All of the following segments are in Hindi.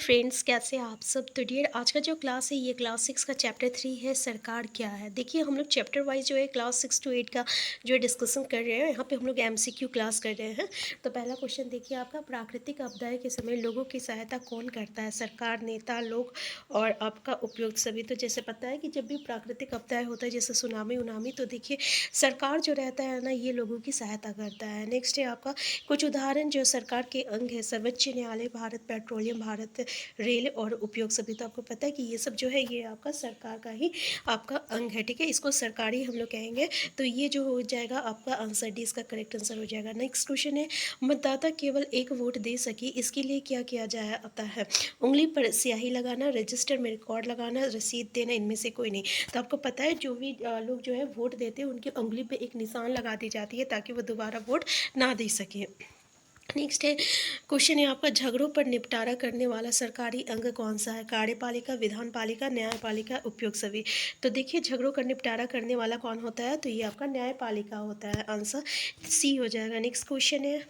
फ्रेंड्स, कैसे हैं आप सब। तो डियर, आज का जो क्लास है ये क्लास 6 का चैप्टर 3 है, सरकार क्या है। देखिए, हम लोग चैप्टर वाइज जो है क्लास 6 to 8 का जो है डिस्कशन कर रहे हैं। यहाँ पे हम लोग एमसीक्यू क्लास कर रहे हैं। तो पहला क्वेश्चन देखिए आपका, प्राकृतिक आपदाएं के समय लोगों की सहायता कौन करता है। सरकार, नेता, लोग और आपका उपयुक्त सभी। तो जैसे पता है कि जब भी प्राकृतिक आपदाएं होता है जैसे सुनामी उनामी, तो देखिए सरकार जो रहता है ना ये लोगों की सहायता करता है। नेक्स्ट है आपका कुछ उदाहरण जो सरकार के अंग है, सर्वोच्च न्यायालय, भारत पेट्रोलियम, भारत रेल और उपयोग सभी। तो आपको पता है कि ये सब जो है ये आपका सरकार का ही आपका अंग है, ठीक है। इसको सरकारी हम लोग कहेंगे। तो ये जो हो जाएगा आपका आंसर डी, इसका करेक्ट आंसर हो जाएगा। नेक्स्ट क्वेश्चन है, मतदाता केवल एक वोट दे सके इसके लिए क्या किया जाता है। उंगली पर स्याही लगाना, रजिस्टर में रिकॉर्ड लगाना, रसीद देना, इनमें से कोई नहीं। तो आपको पता है जो भी लोग जो है वोट देते हैं उनकी उंगली पे एक निशान लगा दी जाती है ताकि वो दोबारा वोट ना दे सके। नेक्स्ट है क्वेश्चन है आपका, झगड़ों पर निपटारा करने वाला सरकारी अंग कौन सा है। कार्यपालिका, विधान पालिका, न्यायपालिका, उपयोग सभी। तो देखिए झगड़ों का निपटारा करने वाला कौन होता है, तो ये आपका न्यायपालिका होता है। आंसर सी हो जाएगा। नेक्स्ट क्वेश्चन है,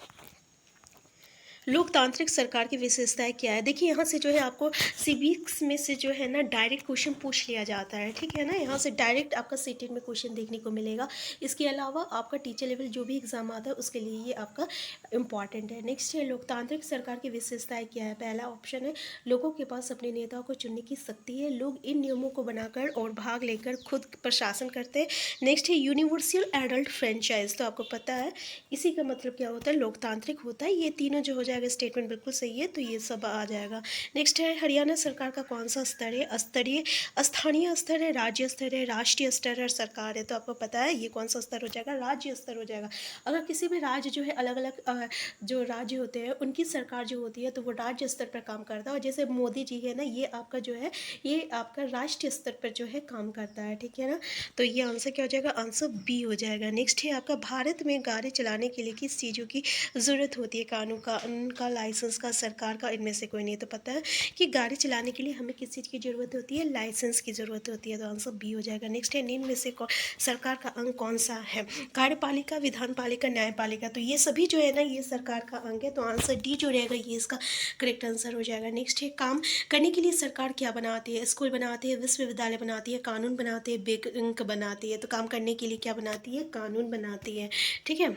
लोकतांत्रिक सरकार की विशेषताएं क्या है। देखिए यहाँ से जो है आपको सिविक्स में से जो है ना डायरेक्ट क्वेश्चन पूछ लिया जाता है, ठीक है ना। यहाँ से डायरेक्ट आपका सीटेट में क्वेश्चन देखने को मिलेगा। इसके अलावा आपका टीचर लेवल जो भी एग्जाम आता है उसके लिए ये आपका इंपॉर्टेंट है। नेक्स्ट है, लोकतांत्रिक सरकार की विशेषताएं क्या है। पहला ऑप्शन है, लोगों के पास अपने नेताओं को चुनने की शक्ति है। लोग इन नियमों को बनाकर और भाग लेकर खुद प्रशासन करते हैं। नेक्स्ट है, यूनिवर्सल एडल्ट फ्रेंचाइज। तो आपको पता है इसी का मतलब क्या होता है, लोकतांत्रिक होता है। ये तीनों जो हो जाएगा स्टेटमेंट बिल्कुल सही है, तो ये सब आ जाएगा। नेक्स्ट है, हरियाणा सरकार का कौन सा स्तर है। स्तरीय, स्थानीय स्तर है, राज्य स्तर है, राष्ट्रीय स्तर है, सरकार है। तो आपको पता है ये कौन सा स्तर हो जाएगा, राज्य स्तर हो जाएगा। अगर किसी भी राज्य जो है अलग अलग जो राज्य होते हैं उनकी सरकार जो होती है तो वो राज्य स्तर पर काम करता है। और जैसे मोदी जी है ना, ये आपका जो है ये आपका राष्ट्रीय स्तर पर जो है काम करता है, ठीक है ना। तो ये आंसर क्या हो जाएगा, आंसर बी हो जाएगा। नेक्स्ट है आपका, भारत में गाड़ी चलाने के लिए किस चीज़ों की ज़रूरत होती है। कानून का, उनका लाइसेंस का, सरकार का, इनमें से कोई नहीं। तो पता है कि गाड़ी चलाने के लिए हमें किस चीज़ की ज़रूरत होती है, लाइसेंस की ज़रूरत होती है। तो आंसर बी हो जाएगा। नेक्स्ट है, निम्न में से सरकार का अंग कौन सा है। कार्यपालिका, विधान पालिका, न्यायपालिका। तो ये सभी जो है ना ये सरकार का अंग है। तो आंसर डी जो रहेगा ये इसका करेक्ट आंसर हो जाएगा। नेक्स्ट है, काम करने के लिए सरकार क्या बनाती है। स्कूल बनाती है, विश्वविद्यालय बनाती है, कानून बनाती है, बैंक बनाती है। तो काम करने के लिए क्या बनाती है, कानून बनाती है, ठीक है।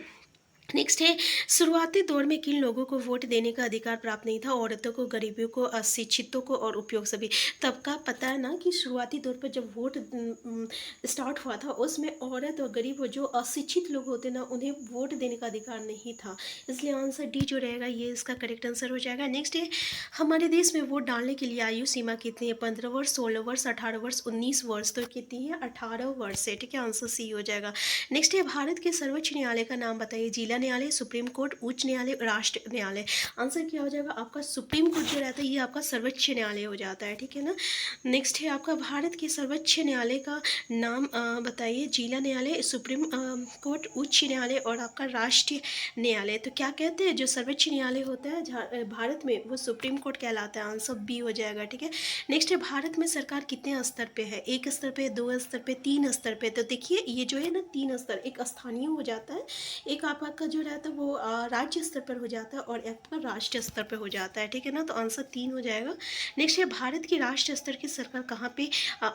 नेक्स्ट है, शुरुआती दौर में किन लोगों को वोट देने का अधिकार प्राप्त नहीं था। औरतों को, गरीबों को, अशिक्षितों को और उपयोग सभी। तब का पता है ना कि शुरुआती दौर पर जब वोट स्टार्ट हुआ था उसमें औरत और गरीब जो अशिक्षित लोग होते ना उन्हें वोट देने का अधिकार नहीं था। इसलिए आंसर डी जो रहेगा ये इसका करेक्ट आंसर हो जाएगा। नेक्स्ट है, हमारे देश में वोट डालने के लिए आयु सीमा कितनी है। 15 वर्ष, 16 वर्ष, 18 वर्ष, 19 वर्ष। तो कितनी है, 18 वर्ष है, ठीक है। आंसर सी हो जाएगा। नेक्स्ट है, भारत के सर्वोच्च न्यायालय का नाम बताइए। जिला न्यायालय, सुप्रीम कोर्ट, उच्च न्यायालय, राष्ट्र न्यायालय। आंसर क्या हो जाएगा आपका, सुप्रीम कोर्ट जो रहता है ये आपका सर्वोच्च न्यायालय हो जाता है, ठीक है ना। नेक्स्ट है आपका, भारत के सर्वोच्च न्यायालय का नाम बताइए। जिला न्यायालय, सुप्रीम कोर्ट, उच्च न्यायालय और आपका राष्ट्रीय न्यायालय। तो क्या कहते हैं, जो सर्वोच्च न्यायालय होता है भारत में वो सुप्रीम कोर्ट कहलाता है। आंसर बी हो जाएगा, ठीक है। नेक्स्ट है, भारत में सरकार कितने स्तर पे है। एक स्तर पे, दो स्तर पे, तीन स्तर पे। तो देखिए ये जो है ना तीन स्तर, एक स्थानीय हो जाता है, एक आपका जो रहता है वो राज्य स्तर पर हो जाता है और एक आपका राष्ट्रीय स्तर पर हो जाता है, ठीक है ना। तो आंसर तीन हो जाएगा। नेक्स्ट है, भारत की राष्ट्रीय स्तर की सरकार कहाँ पे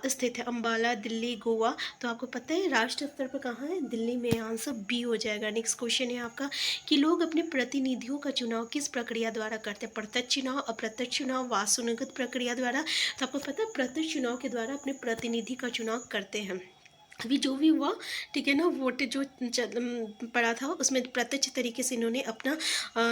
स्थित है। अम्बाला, दिल्ली, गोवा। तो आपको पता है राष्ट्रीय स्तर पर कहाँ है, दिल्ली में। आंसर बी हो जाएगा। नेक्स्ट क्वेश्चन है आपका कि लोग अपने प्रतिनिधियों का चुनाव किस प्रक्रिया द्वारा करते हैं। प्रत्यक्ष चुनाव, अप्रत्यक्ष चुनाव, वासुनिगत प्रक्रिया द्वारा। तो आपको पता है प्रत्यक्ष चुनाव के द्वारा अपने प्रतिनिधि का चुनाव करते हैं। अभी जो भी हुआ, ठीक है ना, वोट जो पड़ा था उसमें प्रत्यक्ष तरीके से इन्होंने अपना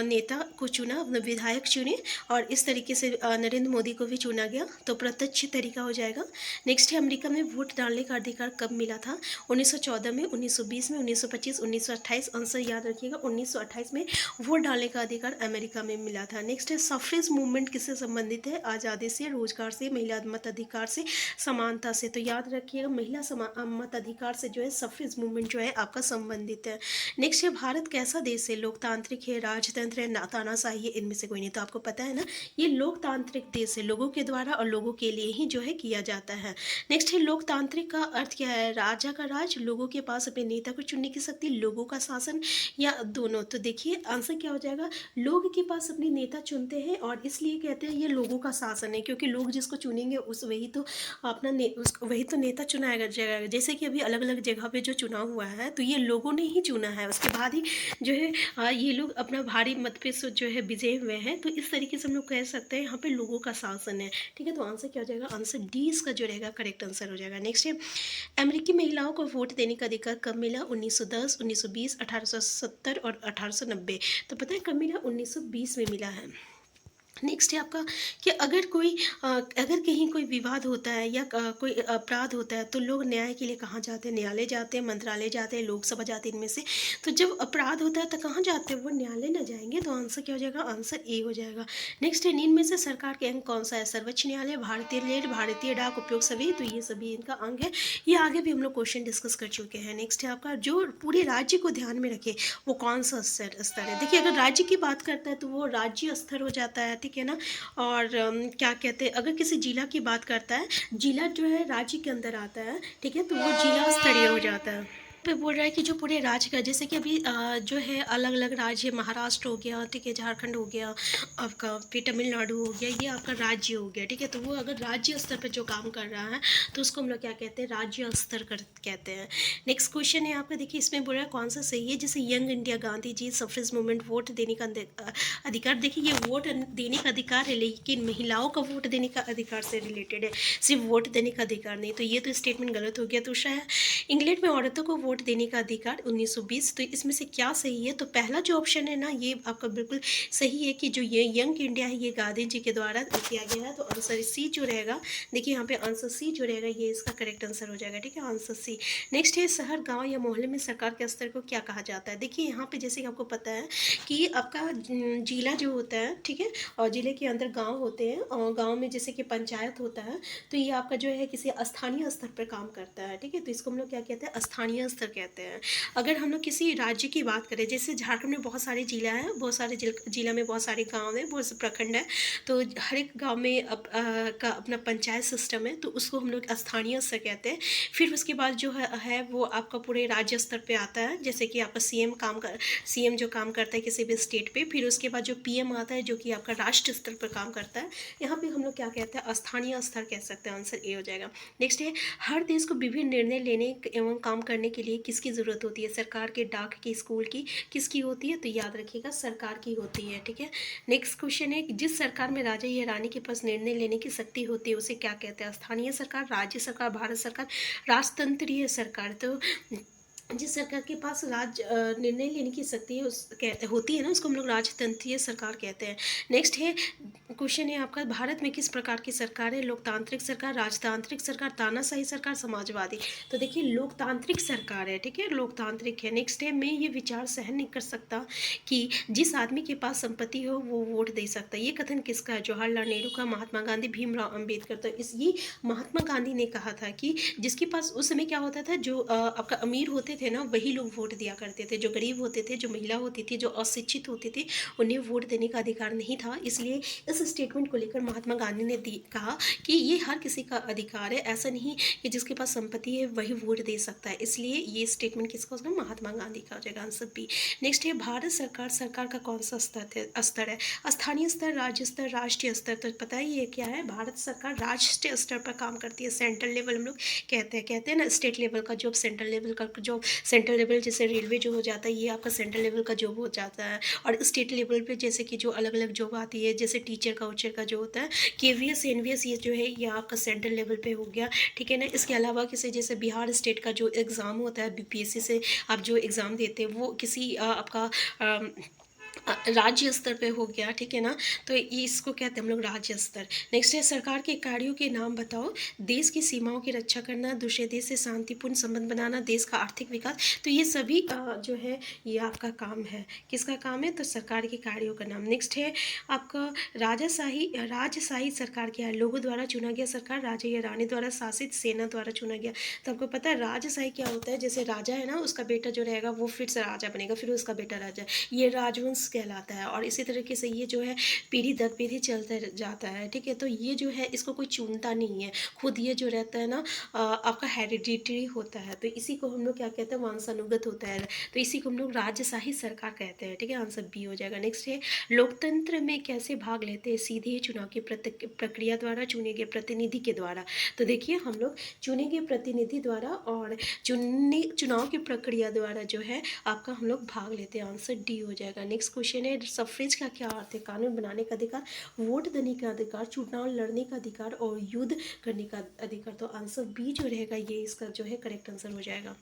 नेता को चुना, अपना विधायक चुने और इस तरीके से नरेंद्र मोदी को भी चुना गया। तो प्रत्यक्ष तरीका हो जाएगा। नेक्स्ट है, अमेरिका में वोट डालने का अधिकार कब मिला था। 1914 में, 1920 में, 1925, 1928। आंसर याद रखिएगा 1928 में वोट डालने का अधिकार अमेरिका में मिला था। नेक्स्ट है, सफ्रेज मूवमेंट किससे संबंधित है। आज़ादी से, रोजगार से, महिला मताधिकार से, समानता से। तो याद रखिएगा महिला मताधिकार अधिकार से जो है सफ्रेज मूवमेंट जो है आपका संबंधित है। नेक्स्ट है भारत कैसा देश है, लोकतांत्रिक है, राजतंत्र है, तानाशाही है, इनमें से कोई नहीं। तो आपको पता है ना, ये लोकतांत्रिक देश है, लोगों के द्वारा और लोगों के लिए ही जो है किया जाता है। नेक्स्ट है लोकतांत्रिक का अर्थ क्या है, राजा का राज, लोगों के पास अपने नेता को चुनने की शक्ति, लोगों का शासन, या दोनों। तो देखिए आंसर क्या हो जाएगा, लोग के पास अपने नेता चुनते हैं और इसलिए कहते हैं ये लोगों का शासन है, क्योंकि लोग जिसको चुनेंगे उस वही तो अपना वही तो नेता चुनाया जाएगा। जैसे कि अभी अलग अलग जगह पे जो चुनाव हुआ है तो ये लोगों ने ही चुना है, उसके बाद ही जो है ये लोग अपना भारी मत पे जो है विजय हुए हैं। तो इस तरीके से हम लोग कह सकते हैं यहाँ पे लोगों का शासन है। ठीक है, तो आंसर क्या हो जाएगा, आंसर डी इसका जो रहेगा करेक्ट आंसर हो जाएगा। नेक्स्ट है अमेरिकी महिलाओं को वोट देने का अधिकार कब मिला, 1910, 1920, 1870 और 1890। तो पता है कब मिला, 1920 में मिला है। नेक्स्ट है आपका कि अगर कहीं कोई विवाद होता है या कोई अपराध होता है तो लोग न्याय के लिए कहाँ जाते हैं, न्यायालय जाते हैं, मंत्रालय जाते हैं, लोकसभा जाते हैं, इनमें से। तो जब अपराध होता है तो कहाँ जाते हैं, वो न्यायालय ना जाएंगे। तो आंसर क्या हो जाएगा, आंसर ए हो जाएगा। नेक्स्ट है इनमें से सरकार के अंग कौन सा है, सर्वोच्च न्यायालय, भारतीय रेल, भारतीय डाक उपयोग सभी। तो ये सभी इनका अंग है, ये आगे भी हम लोग क्वेश्चन डिस्कस कर चुके हैं। नेक्स्ट है आपका जो पूरे राज्य को ध्यान में रखे वो कौन सा स्तर है। देखिए अगर राज्य की बात करता है तो वो राज्य स्तर हो जाता है, ठीक है ना। और क्या कहते हैं, अगर किसी जिला की बात करता है, जिला जो है राज्य के अंदर आता है, ठीक है, तो वो जिला स्तरीय हो जाता है। पे बोल रहा है कि जो पूरे राज्य का, जैसे कि अभी जो है अलग अलग राज्य, महाराष्ट्र हो गया, ठीक है, झारखंड हो गया आपका, फिर तमिलनाडु हो गया, ये आपका राज्य हो गया, ठीक है। तो वो अगर राज्य स्तर पर जो काम कर रहा है तो उसको हम लोग क्या कहते हैं, राज्य स्तर कर कहते हैं। नेक्स्ट क्वेश्चन है आपका, देखिए इसमें बोल रहा है कौन सा सही है, जैसे young India, Gandhi ji, suffrage movement, vote देने का अधिकार। देखिए ये वोट देने का अधिकार है लेकिन महिलाओं का वोट देने का अधिकार से रिलेटेड है, सिर्फ वोट देने का अधिकार नहीं। तो ये तो स्टेटमेंट गलत हो गया। दूसरा है इंग्लैंड में औरतों को वोट देने का अधिकार 1920। तो इसमें से क्या सही है, तो पहला जो ऑप्शन है ना ये आपका बिल्कुल सही है कि जो ये यंग इंडिया है ये गांधी जी के द्वारा किया गया है। तो आंसर सी जो रहेगा, देखिए यहाँ पे आंसर सी जो रहेगा ये इसका करेक्ट आंसर हो जाएगा, ठीक है, आंसर सी। नेक्स्ट है शहर, गांव या मोहल्ले में सरकार के स्तर को क्या कहा जाता है। देखिए यहाँ पे जैसे कि आपको पता है कि आपका जिला जो होता है, ठीक है, और जिले के अंदर गाँव होते हैं और गाँव में जैसे कि पंचायत होता है, तो ये आपका जो है किसी स्थानीय स्तर पर काम करता है, ठीक है। तो इसको हम लोग क्या कहते हैं, स्थानीय स्तर कहते हैं। अगर हम लोग किसी राज्य की बात करें, जैसे झारखंड में बहुत सारे जिला हैं, बहुत सारे जिला में बहुत सारे गांव हैं, बहुत से प्रखंड है, तो हर एक गांव में का अपना पंचायत सिस्टम है, तो उसको हम लोग स्थानीय स्तर कहते हैं। फिर उसके बाद जो है वो आपका पूरे राज्य स्तर पे आता है, जैसे कि आपका सीएम जो काम करता है किसी भी स्टेट पे। फिर उसके बाद जो पीएम आता है जो कि आपका राष्ट्र स्तर पर काम करता है, यहाँ पे हम लोग क्या कहते हैं, स्थानीय स्तर कह सकते हैं, आंसर ए हो जाएगा। नेक्स्ट है हर देश को विभिन्न निर्णय लेने एवं काम करने के लिए किसकी ज़रूरत होती है, सरकार के, डाक की, स्कूल की, किसकी होती है, तो याद रखिएगा सरकार की होती है, ठीक है। नेक्स्ट क्वेश्चन है जिस सरकार में राजा या रानी के पास निर्णय लेने की शक्ति होती है उसे क्या कहते हैं, स्थानीय सरकार, राज्य सरकार, भारत सरकार, राजतंत्रीय सरकार। तो जिस सरकार के पास निर्णय लेने की शक्ति है उस कहते होती है ना, उसको हम लोग राजतंत्रीय सरकार कहते हैं। नेक्स्ट है क्वेश्चन है आपका भारत में किस प्रकार की सरकार है, लोकतांत्रिक सरकार, राजतांत्रिक सरकार, तानाशाही सरकार, समाजवादी। तो देखिए लोकतांत्रिक सरकार है, ठीक है, लोकतांत्रिक है। नेक्स्ट है मैं ये विचार सहन नहीं कर सकता कि जिस आदमी के पास संपत्ति हो वो वोट दे सकता है। ये कथन किसका है, जवाहरलाल नेहरू का, महात्मा गांधी, भीमराव अम्बेडकर। तो ये महात्मा गांधी ने कहा था कि जिसके पास उस समय क्या होता था, जो आपका अमीर होते थे ना वही लोग वोट दिया करते थे, जो गरीब होते थे, जो महिला होती थी, जो अशिक्षित होती थी, उन्हें वोट देने का अधिकार नहीं था। इसलिए इस स्टेटमेंट को लेकर महात्मा गांधी ने कहा कि ये हर किसी का अधिकार है, ऐसा नहीं कि जिसके पास संपत्ति है वही वोट दे सकता है। इसलिए ये स्टेटमेंट किसका होगा, महात्मा गांधी का हो जाएगा, आंसर बी। नेक्स्ट है भारत सरकार का कौन सा स्तर है, स्थानीय स्तर, राज्य स्तर, राष्ट्रीय स्तर। तो पता ही ये क्या है, भारत सरकार राष्ट्रीय स्तर पर काम करती है, सेंट्रल लेवल हम लोग कहते हैं ना, स्टेट लेवल का जॉब, सेंट्रल लेवल का जॉब, सेंट्रल लेवल जैसे रेलवे जो हो जाता है ये आपका सेंट्रल लेवल का जॉब हो जाता है। और स्टेट लेवल पे जैसे कि जो अलग अलग जॉब आती है, जैसे टीचर का उचर का जो होता है, केवीएस एनवीएस, ये जो है ये आपका सेंट्रल लेवल पे हो गया, ठीक है ना। इसके अलावा किसी जैसे बिहार स्टेट का जो एग्ज़ाम होता है बीपीएससी से आप जो एग्ज़ाम देते हैं वो किसी आपका राज्य स्तर पे हो गया, ठीक है ना? तो ये इसको कहते हैं हम लोग राज्य स्तर। नेक्स्ट है सरकार के कार्यों के नाम बताओ। देश की सीमाओं की रक्षा करना, दूसरे देश से शांतिपूर्ण संबंध बनाना, देश का आर्थिक विकास। तो ये सभी जो है ये आपका काम है। किसका काम है? तो सरकार के कार्यों का नाम। नेक्स्ट है आपका राजशाही सरकार क्या है? लोगों द्वारा चुना गया सरकार, राजा या रानी द्वारा शासित, सेना द्वारा चुना गया। तो आपको पता है राजशाही क्या होता है? जैसे राजा है ना, उसका बेटा जो रहेगा वो फिर से राजा बनेगा, फिर उसका बेटा राजा, ये राजवंश कहलाता है। और इसी तरीके से ये जो है पीढ़ी दर पीढ़ी चलता जाता है, ठीक है। तो ये जो है इसको कोई चुनता नहीं है, खुद ये जो रहता है ना आपका हेरिडिटरी होता है। तो इसी को हम लोग क्या कहते हैं? वंशानुगत होता है। तो इसी को हम लोग राजशाही सरकार कहते हैं, ठीक है। आंसर बी हो जाएगा। नेक्स्ट है लोकतंत्र में कैसे भाग लेते हैं? सीधे चुनाव की प्रक्रिया द्वारा, चुने गए प्रतिनिधि के द्वारा। तो देखिए हम लोग चुने गए प्रतिनिधि द्वारा और चुनाव की प्रक्रिया द्वारा जो है आपका हम लोग भाग लेते हैं। आंसर डी हो जाएगा। नेक्स्ट क्वेश्चन है सफरेज का क्या अर्थ है? कानून बनाने का अधिकार, वोट देने का अधिकार, चुनाव लड़ने का अधिकार और युद्ध करने का अधिकार। तो आंसर बी जो रहेगा ये इसका जो है करेक्ट आंसर हो जाएगा।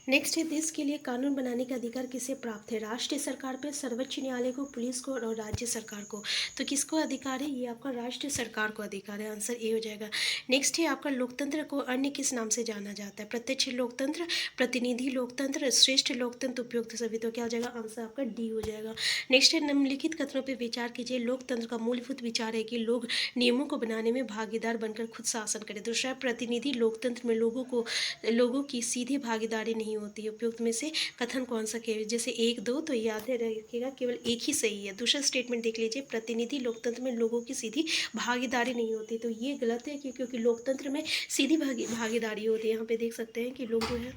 नेक्स्ट है देश के लिए कानून बनाने का अधिकार किसे प्राप्त है? राष्ट्रीय सरकार पे, सर्वोच्च न्यायालय को, पुलिस को और राज्य सरकार को। तो किसको अधिकार है? ये आपका राष्ट्रीय सरकार को अधिकार है। आंसर ए हो जाएगा। नेक्स्ट है आपका लोकतंत्र को अन्य किस नाम से जाना जाता है? प्रत्यक्ष लोकतंत्र, प्रतिनिधि लोकतंत्र, श्रेष्ठ लोकतंत्र, उपयुक्त सभी। तो क्या हो जाएगा? आंसर आपका डी हो जाएगा। नेक्स्ट है निम्नलिखित कथनों पर विचार कीजिए। लोकतंत्र का मूलभूत विचार है कि लोग नियमों को बनाने में भागीदार बनकर खुद शासन करें। दूसरा प्रतिनिधि लोकतंत्र में लोगों की सीधी भागीदारी नहीं होती है। उपयुक्त में से कथन कौन सा के जैसे एक दो तो याद रखिएगा केवल एक ही सही है। दूसरा स्टेटमेंट देख लीजिए, प्रतिनिधि लोकतंत्र में लोगों की सीधी भागीदारी नहीं होती। तो ये गलत है क्योंकि लोकतंत्र में सीधी भागीदारी होती है। यहाँ पे देख सकते हैं कि लोग जो है